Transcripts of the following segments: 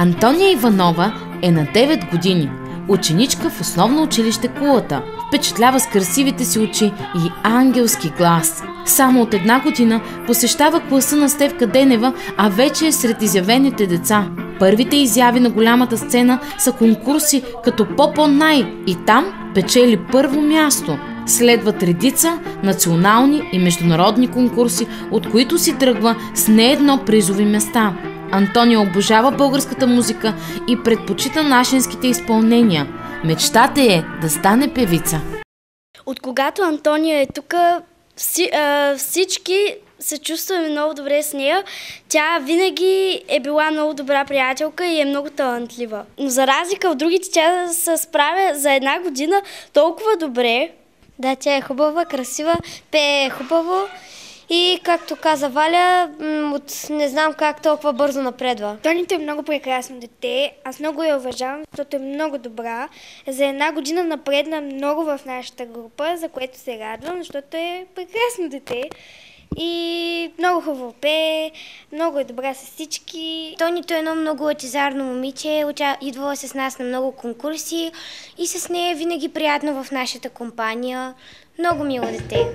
Антония Иванова е на 9 години, ученичка в основно училище Кулата. Впечатлява с красивите си очи и ангелски глас. Само от 1 година посещава класа на Стефка Денева, а вече е сред изявените деца. Първите изяви на голямата сцена са конкурси като Попо-Най и там печели първо място. Следват редица национални и международни конкурси, от които си тръгва с не едно призови места. Антония обожава българската музика и предпочита нашинските изпълнения. Мечтата е да стане певица. От когато Антония е тук, всички се чувстваме много добре с нея. Тя винаги е била много добра приятелка и е много талантлива. Но за разлика от другите, тя се справя за 1 година толкова добре. Да, тя е хубава, красива, пее хубаво и, както каза Валя, не знам как толкова бързо напредва. Тонито е много прекрасно дете. Аз много я уважавам, защото е много добра. За 1 година напредна много в нашата група, за което се радвам, защото е прекрасно дете. И много хубаво пее, много е добра с всички. Тонито е едно много лъчезарно момиче, идвала с нас на много конкурси и с нея е винаги приятно в нашата компания. Много мило дете.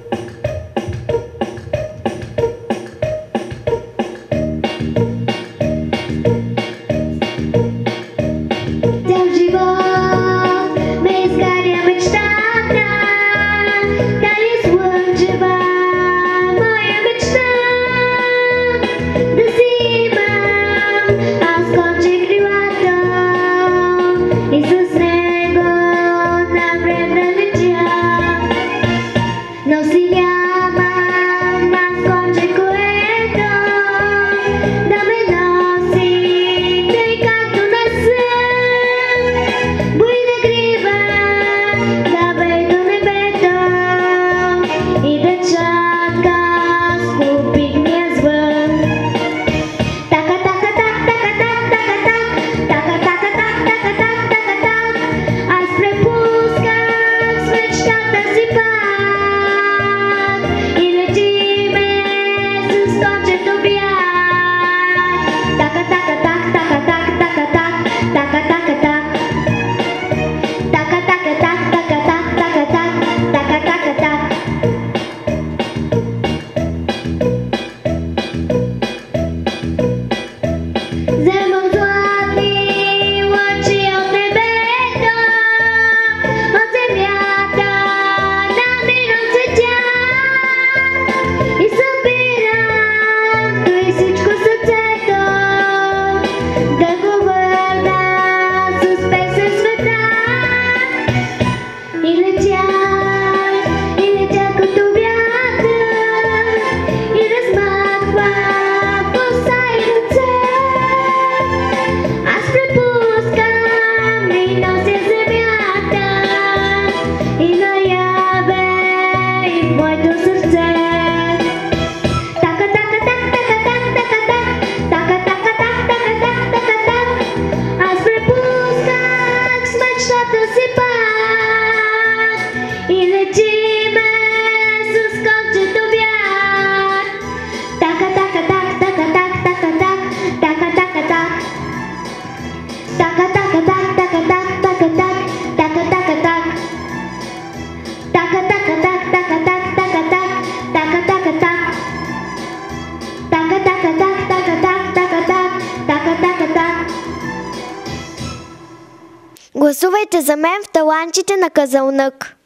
Гласувайте за мен в талантите на Казанлък.